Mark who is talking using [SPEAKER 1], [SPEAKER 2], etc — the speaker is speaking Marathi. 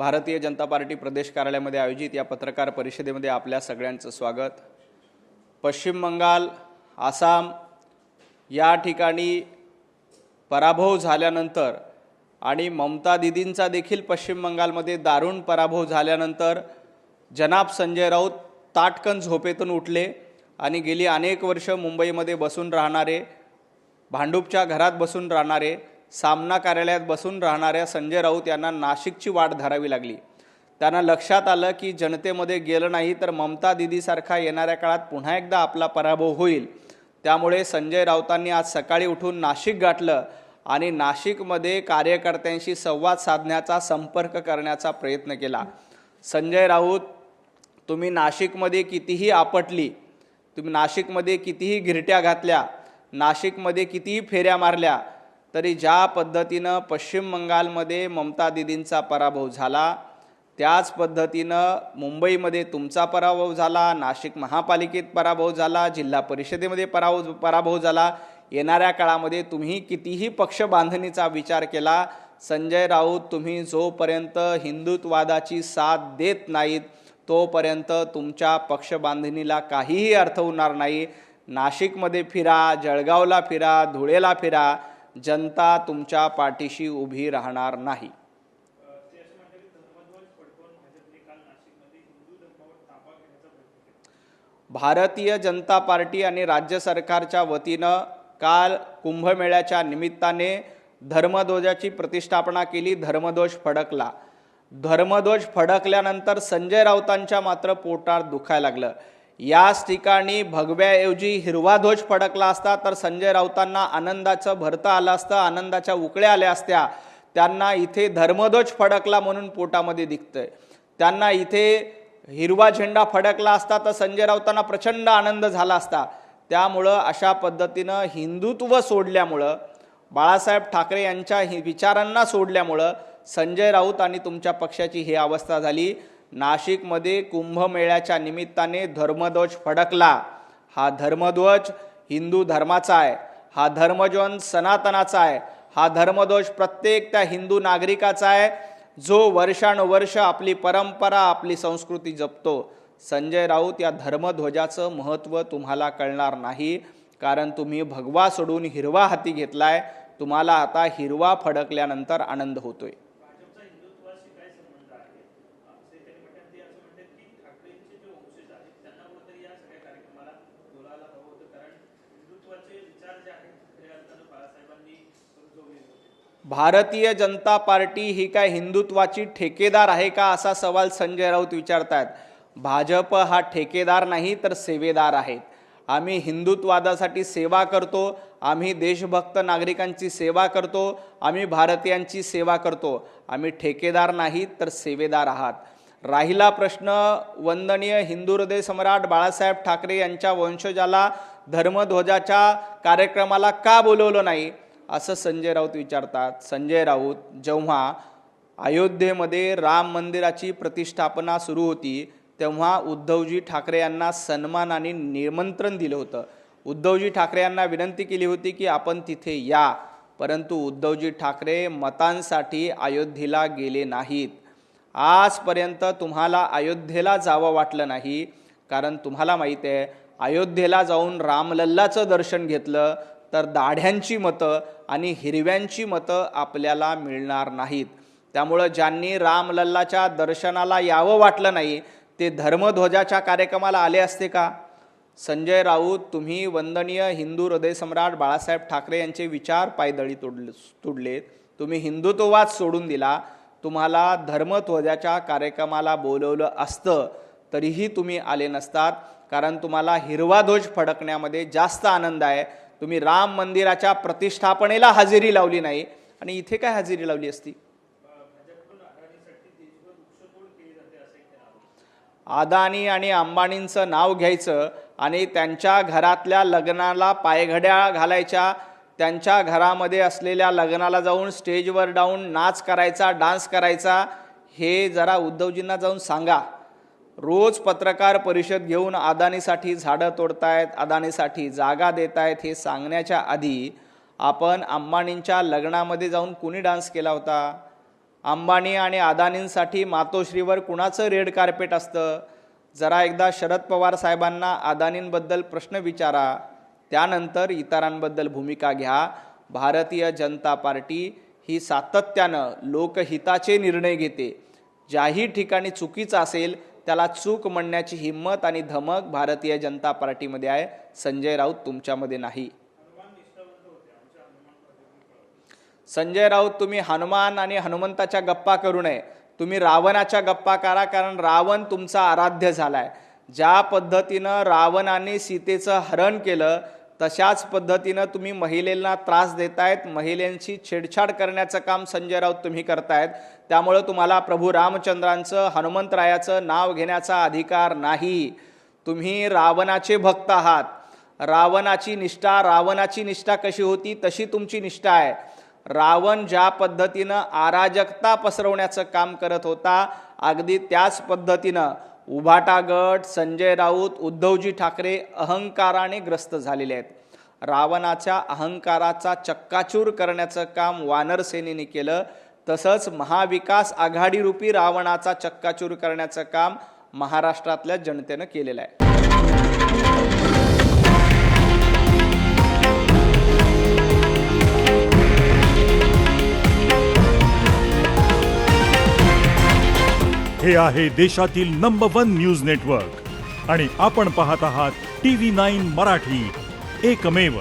[SPEAKER 1] भारतीय जनता पार्टी प्रदेश कार्यालयामध्ये आयोजित या पत्रकार परिषदेमध्ये आपल्या सगळ्यांचं स्वागत। पश्चिम बंगाल, आसाम या ठिकाणी पराभव झाल्यानंतर आणि ममता दीदींचा देखील पश्चिम बंगालमध्ये दारुण पराभव झाल्यानंतर जनाब संजय राऊत ताटकन झोपेतून उठले आणि गेली अनेक वर्ष मुंबईमध्ये बसून राहणारे, भांडूपच्या घरात बसून राहणारे, सामना कार्यालयात बसून राहणाऱ्या संजय राऊत यांना नाशिकची वाट धरावी लागली। त्यांना लक्षात आलं की जनतेमध्ये गेलं नाही तर ममता दीदीसारखा येणाऱ्या काळात पुन्हा एकदा आपला पराभव होईल। त्यामुळे संजय राऊतांनी आज सकाळी उठून नाशिक गाठलं आणि नाशिकमध्ये कार्यकर्त्यांशी संवाद साधण्याचा, संपर्क करण्याचा प्रयत्न केला। संजय राऊत, तुम्ही नाशिकमध्ये कितीही आपटली, तुम्ही नाशिकमध्ये कितीही गिरट्या घातल्या, नाशिकमध्ये कितीही फेऱ्या मारल्या, तरी ज्या पद्धतीनं पश्चिम बंगालमध्ये ममता दीदींचा पराभव झाला, त्याच पद्धतीनं मुंबईमध्ये तुमचा पराभव झाला, नाशिक महापालिकेत पराभव झाला, जिल्हा परिषदेमध्ये पराभव झाला। येणाऱ्या काळामध्ये तुम्ही कितीही पक्ष बांधणीचा विचार केला, संजय राऊत, तुम्ही जोपर्यंत हिंदुत्ववादाची साथ देत नाहीत तोपर्यंत तुमच्या पक्ष बांधणीला काहीही अर्थ होणार नाही। नाशिकमध्ये फिरा, जळगावला फिरा, धुळेला फिरा, जनता तुमच्या पाठीशी उभी राहणार नाही। भारतीय जनता पार्टी आणि राज्य सरकारच्या वतीनं काल कुंभमेळ्याच्या निमित्ताने धर्मध्वजाची प्रतिष्ठापना केली। धर्मध्वज फडकला। धर्मध्वज फडकल्यानंतर संजय राऊतांच्या मात्र पोटात दुखायला लागलं। याच ठिकाणी भगव्याऐवजी हिरवा ध्वज फडकला असता तर संजय राऊतांना आनंदाचं भरतं आलं असतं, आनंदाच्या उकळ्या आल्या असत्या। त्यांना इथे धर्मध्वज फडकला म्हणून पोटामध्ये दिसतंय। त्यांना इथे हिरवा झेंडा फडकला असता तर संजय राऊतांना प्रचंड आनंद झाला असता। त्यामुळं अशा पद्धतीनं हिंदुत्व सोडल्यामुळं, बाळासाहेब ठाकरे यांच्या विचारांना सोडल्यामुळं संजय राऊत आणि तुमच्या पक्षाची ही अवस्था झाली। नाशिकमध्ये कुंभमेळ्याच्या निमित्ताने धर्मध्वज फडकला। हा धर्मध्वज हिंदू धर्माचा आहे, हा धर्मध्वज सनातनाचा आहे, हा धर्मध्वज प्रत्येक त्या हिंदू नागरिकाचा आहे जो वर्षानुवर्ष आपली परंपरा, आपली संस्कृती जपतो। संजय राऊत, या धर्मध्वजाचं महत्त्व तुम्हाला कळणार नाही, कारण तुम्ही भगवा सोडून हिरवा हाती घेतलाय। तुम्हाला आता हिरवा फडकल्यानंतर आनंद होतोय। भारतीय जनता पार्टी ही काय हिंदुत्वाची ठेकेदार आहे का, असा सवाल संजय राऊत विचारतात। भाजप हा ठेकेदार नाही तर सेवेदार आहेत। आम्ही हिंदुत्ववादासाठी सेवा करतो, आम्ही देशभक्त नागरिकांची सेवा करतो, आम्ही भारतीयांची सेवा करतो। आम्ही ठेकेदार नाही तर सेवेदार आहात। राहिला प्रश्न वंदनीय हिंदू हृदय सम्राट बाळासाहेब ठाकरे यांच्या वंशजाला धर्मध्वजाच्या कार्यक्रमाला का बोलवलं नाही, असं संजय राऊत विचारतात। संजय राऊत, जेव्हा अयोध्येमध्ये राम मंदिराची प्रतिष्ठापना सुरू होती तेव्हा उद्धवजी ठाकरे यांना सन्मानाने निमंत्रण दिलं होतं। उद्धवजी ठाकरे यांना विनंती केली होती की आपण तिथे या, परंतु उद्धवजी ठाकरे मतांसाठी अयोध्येला गेले नाहीत। आजपर्यंत तुम्हाला अयोध्येला जावं वाटलं नाही, कारण तुम्हाला माहीत आहे अयोध्येला जाऊन रामलल्लाचं दर्शन घेतलं तर दाढ्यांची मतं आणि हिरव्यांची मतं आपल्याला मिळणार नाहीत। त्यामुळं ज्यांनी रामलल्लाच्या दर्शनाला यावं वाटलं नाही ते धर्मध्वजाच्या कार्यक्रमाला आले असते का? संजय राऊत, तुम्ही वंदनीय हिंदू हृदय सम्राट बाळासाहेब ठाकरे यांचे विचार पायदळी तुडलेत। तुम्ही हिंदुत्ववाद सोडून दिला। तुम्हाला धर्मध्वजाच्या कार्यक्रमाला बोलवलं असतं तरीही तुम्ही आले नसतात, कारण तुम्हाला हिरवा ध्वज फडकण्यामध्ये जास्त आनंद आहे। तुम्ही राम मंदिराच्या प्रतिष्ठापनेला हजेरी लावली नाही आणि इथे काय हजेरी लावली असती? अदानी आणि अंबानींचं नाव घ्यायचं आणि त्यांच्या घरातल्या लग्नाला पायघड्या घालायच्या, त्यांच्या घरामध्ये असलेल्या लग्नाला जाऊन स्टेजवर जाऊन नाच करायचा, डान्स करायचा, हे जरा उद्धवजींना जाऊन सांगा। रोज पत्रकार परिषद घेऊन अदानीसाठी झाडं तोडतायत, अदानीसाठी जागा देतायत हे सांगण्याच्या आधी आपण अंबानींच्या लग्नामध्ये जाऊन कुणी डान्स केला होता? अंबानी आणि अदानींसाठी मातोश्रीवर कुणाचं रेड कार्पेट असतं? जरा एकदा शरद पवार साहेबांना अदानींबद्दल प्रश्न विचारा, त्यानंतर इतरांबद्दल भूमिका घ्या. भारतीय जनता पार्टी ही सातत्यानं लोकहिताचे निर्णय घेते. ज्याही ठिकाणी चुकीचं असेल त्याला चूक म्हणण्याची हिंमत आणि धमक भारतीय जनता पार्टीमध्ये आहे. संजय राऊत तुमच्यामध्ये नाही. संजय राऊत, तुम्ही हनुमान आणि हनुमंताच्या गप्पा करू नये. तुम्ही रावणाच्या गप्पा करा, कारण रावण तुमचा आराध्य झालाय. ज्या पद्धतीनं रावणाने सीतेचं हरण केलं तशाच पद्धतीनं तुम्ही महिलेला त्रास देतायत. महिलांची छेडछाड करण्याचं काम संजय राऊत तुम्ही करतायत. त्यामुळे तुम्हाला प्रभू रामचंद्रांचं, हनुमंतरायाचं नाव घेण्याचा अधिकार नाही. तुम्ही रावणाचे भक्त आहात. रावणाची निष्ठा कशी होती तशी तुमची निष्ठा आहे. रावण ज्या पद्धतीनं अराजकता पसरवण्याचं काम करत होता, अगदी त्याच पद्धतीनं उभाटा गट, संजय राऊत, उद्धवजी ठाकरे अहंकाराने ग्रस्त झालेले आहेत. रावणाच्या अहंकाराचा चक्काचूर करण्याचं काम वानर सेनेने केलं, तसंच महाविकास आघाडी रूपी रावणाचा चक्काचूर करण्याचं काम महाराष्ट्रातल्या जनतेनं केलेलं आहे.
[SPEAKER 2] हे आहे देशातील नंबर 1 न्यूज नेटवर्क आणि आपण पाहत आहात TV9 मराठी, एकमेव.